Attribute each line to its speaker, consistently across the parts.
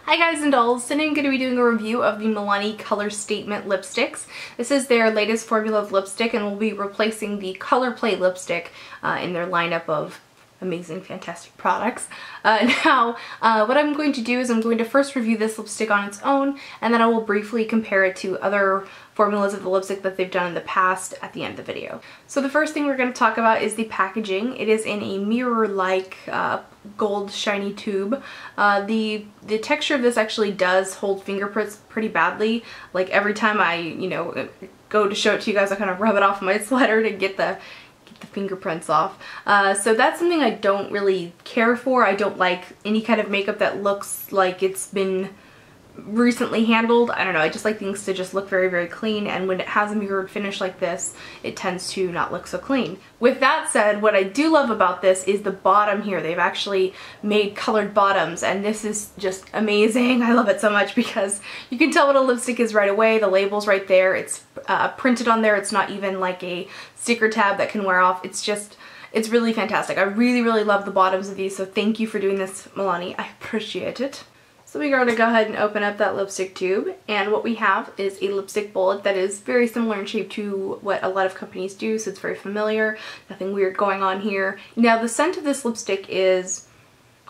Speaker 1: Hi guys and dolls, today I'm going to be doing a review of the Milani Color Statement lipsticks. This is their latest formula of lipstick and will be replacing the Color Play lipstick in their lineup of amazing, fantastic products. What I'm going to do is I'm going to first review this lipstick on its own, and then I will briefly compare it to other formulas of the lipstick that they've done in the past at the end of the video. So the first thing we're going to talk about is the packaging. It is in a mirror-like gold shiny tube. The texture of this actually does hold fingerprints pretty badly. Like every time I, go to show it to you guys, I kind of rub it off my sweater to get the fingerprints off. So that's something I don't really care for. I don't like any kind of makeup that looks like it's been recently handled. I don't know, I just like things to just look very, very clean, and when it has a mirrored finish like this, it tends to not look so clean. With that said, what I do love about this is the bottom here. They've actually made colored bottoms, and this is just amazing. I love it so much because you can tell what a lipstick is right away. The label's right there. It's printed on there. It's not even like a sticker tab that can wear off. It's really fantastic. I really, really love the bottoms of these, so thank you for doing this, Milani. I appreciate it. So we're going to go ahead and open up that lipstick tube, and what we have is a lipstick bullet that is very similar in shape to what a lot of companies do, so it's very familiar. Nothing weird going on here. Now the scent of this lipstick is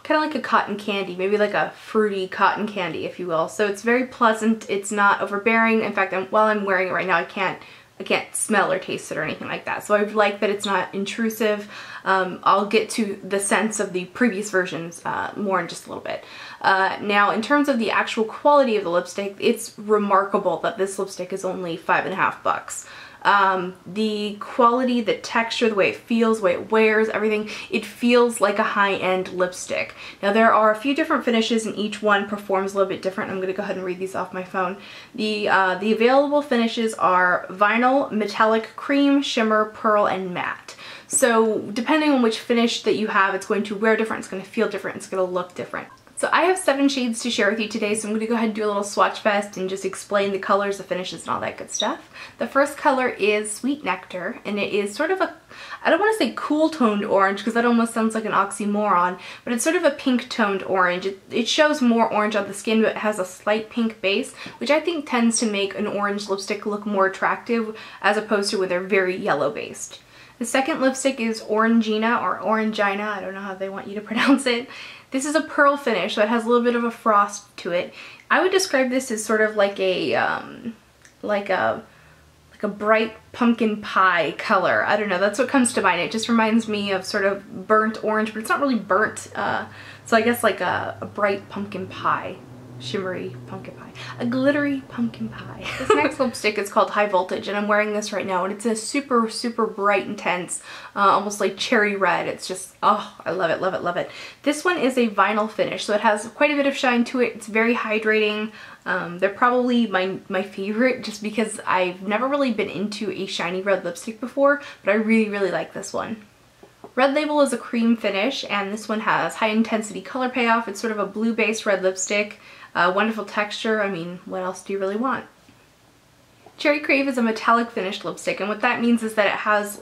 Speaker 1: kind of like a cotton candy, maybe like a fruity cotton candy, if you will. So it's very pleasant. It's not overbearing. In fact, while I'm wearing it right now, I can't smell or taste it or anything like that. So I like that it's not intrusive. I'll get to the scents of the previous versions more in just a little bit. Now, in terms of the actual quality of the lipstick, it's remarkable that this lipstick is only $5.50. The quality, the texture, the way it feels, the way it wears, everything, it feels like a high-end lipstick. Now there are a few different finishes and each one performs a little bit different. I'm going to go ahead and read these off my phone. The available finishes are vinyl, metallic, cream, shimmer, pearl, and matte. So depending on which finish that you have, it's going to wear different, it's going to feel different, it's going to look different. So I have 7 shades to share with you today, so I'm going to go ahead and do a little swatch fest and just explain the colors, the finishes, and all that good stuff. The first color is Sweet Nectar, and it is sort of a, I don't want to say cool toned orange because that almost sounds like an oxymoron, but it's sort of a pink toned orange. It shows more orange on the skin, but it has a slight pink base, which I think tends to make an orange lipstick look more attractive as opposed to when they're very yellow based. The second lipstick is Orangina or Orangina, I don't know how they want you to pronounce it. This is a pearl finish, so it has a little bit of a frost to it. I would describe this as sort of like a bright pumpkin pie color. I don't know, that's what comes to mind. It just reminds me of sort of burnt orange, but it's not really burnt. So I guess like a bright pumpkin pie. Shimmery pumpkin pie. A glittery pumpkin pie. This next lipstick is called High Voltage, and I'm wearing this right now, and it's a super, super bright, intense, almost like cherry red. It's just, oh, I love it, love it, love it. This one is a vinyl finish, so it has quite a bit of shine to it. It's very hydrating. They're probably my favorite just because I've never really been into a shiny red lipstick before, but I really, really like this one. Red Label is a cream finish, and this one has high intensity color payoff. It's sort of a blue based red lipstick. Wonderful texture. I mean, what else do you really want? Cherry Crave is a metallic finished lipstick, and what that means is that it has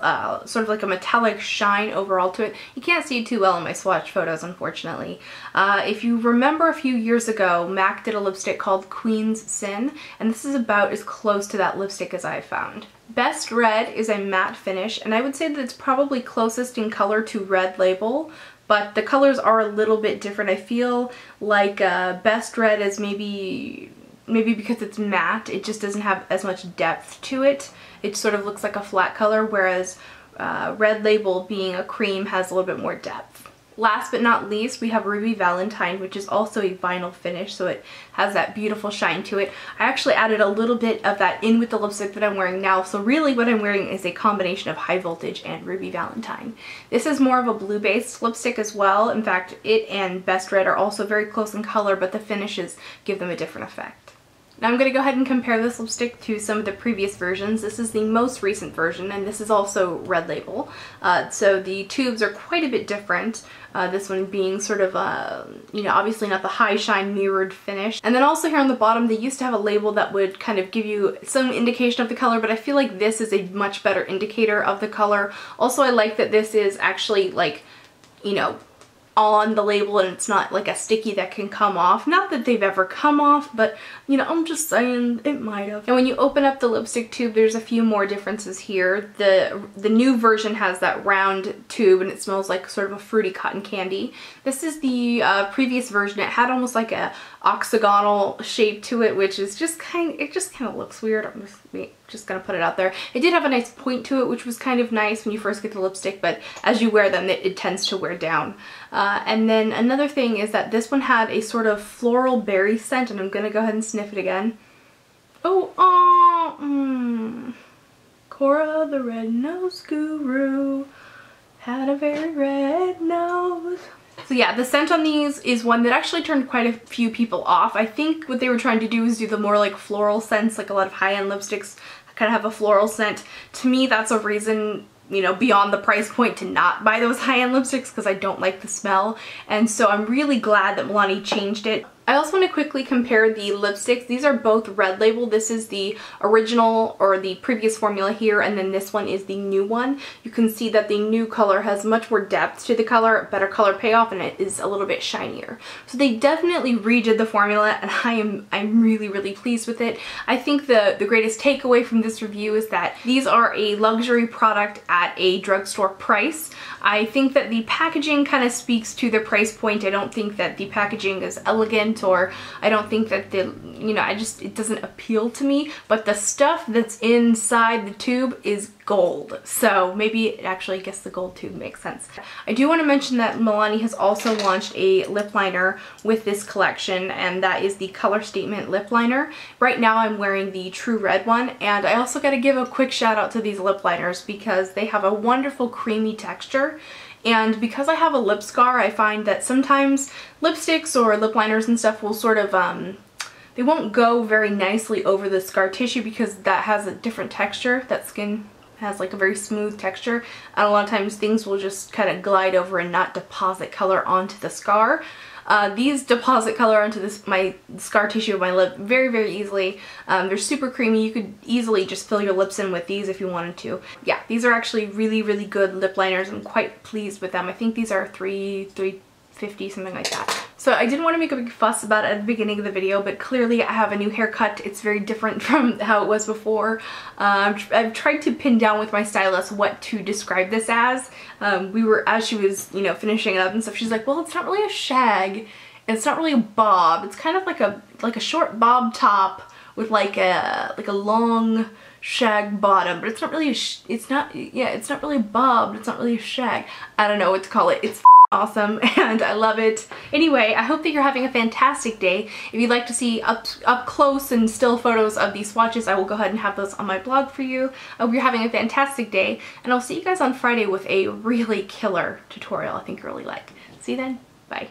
Speaker 1: sort of like a metallic shine overall to it. You can't see it too well in my swatch photos, unfortunately. If you remember a few years ago, MAC did a lipstick called Queen's Sin, and this is about as close to that lipstick as I've found. Best Red is a matte finish, and I would say that it's probably closest in color to Red Label, but the colors are a little bit different. I feel like Best Red is maybe because it's matte, it just doesn't have as much depth to it. It sort of looks like a flat color, whereas Red Label, being a cream, has a little bit more depth. Last but not least, we have Ruby Valentine, which is also a vinyl finish, so it has that beautiful shine to it. I actually added a little bit of that in with the lipstick that I'm wearing now, so really what I'm wearing is a combination of High Voltage and Ruby Valentine. This is more of a blue-based lipstick as well. In fact, it and Best Red are also very close in color, but the finishes give them a different effect. Now I'm going to go ahead and compare this lipstick to some of the previous versions. This is the most recent version, and this is also Red Label. So the tubes are quite a bit different. This one being sort of, obviously not the high shine mirrored finish. And then also here on the bottom, they used to have a label that would kind of give you some indication of the color, but I feel like this is a much better indicator of the color. Also, I like that this is actually like, on the label and it's not like a sticky that can come off. Not that they've ever come off, but you know, I'm just saying it might have. And when you open up the lipstick tube, there's a few more differences here. The new version has that round tube and it smells like sort of a fruity cotton candy. This is the previous version. It had almost like a octagonal shape to it, which is just kind of looks weird. I'm just gonna put it out there. It did have a nice point to it, which was kind of nice when you first get the lipstick, but as you wear them, it tends to wear down. And then another thing is that this one had a sort of floral berry scent, and I'm gonna go ahead and sniff it again. Cora the red-nosed guru had a very red nose. So yeah, the scent on these is one that actually turned quite a few people off. I think what they were trying to do is do the more like floral scents, like a lot of high-end lipsticks kind of have a floral scent. To me, that's a reason, you know, beyond the price point to not buy those high-end lipsticks because I don't like the smell. And so I'm really glad that Milani changed it. I also want to quickly compare the lipsticks. These are both red label. This is the original or the previous formula here, and then this one is the new one. You can see that the new color has much more depth to the color, better color payoff, and it is a little bit shinier. So they definitely redid the formula, and I'm really, really pleased with it. I think the greatest takeaway from this review is that these are a luxury product at a drugstore price. I think that the packaging kind of speaks to the price point. I don't think that the packaging is elegant, or I don't think that you know, it doesn't appeal to me, but the stuff that's inside the tube is gold. So maybe actually I guess the gold tube makes sense. I do want to mention that Milani has also launched a lip liner with this collection, and that is the Color Statement lip liner. Right now I'm wearing the True Red one, and I also got to give a quick shout out to these lip liners because they have a wonderful creamy texture. And because I have a lip scar, I find that sometimes lipsticks or lip liners and stuff will sort of, they won't go very nicely over the scar tissue because that has a different texture. That skin has like a very smooth texture, and a lot of times things will just kind of glide over and not deposit color onto the scar. These deposit color onto my scar tissue of my lip very, very easily. They're super creamy. You could easily just fill your lips in with these if you wanted to. Yeah, these are actually really, really good lip liners. I'm quite pleased with them. I think these are $3.50, something like that. So I didn't want to make a big fuss about it at the beginning of the video, but clearly I have a new haircut. It's very different from how it was before. I've tried to pin down with my stylist what to describe this as. As she was, you know, finishing it up and stuff, she's like, well, it's not really a shag, and it's not really a bob. It's kind of like a short bob top with like a long shag bottom, but it's not really it's not really a bob, it's not really a shag. I don't know what to call it. It's awesome and I love it. Anyway, I hope that you're having a fantastic day. If you'd like to see up close and still photos of these swatches, I will go ahead and have those on my blog for you. I hope you're having a fantastic day, and I'll see you guys on Friday with a really killer tutorial I think you'll really like. See you then. Bye.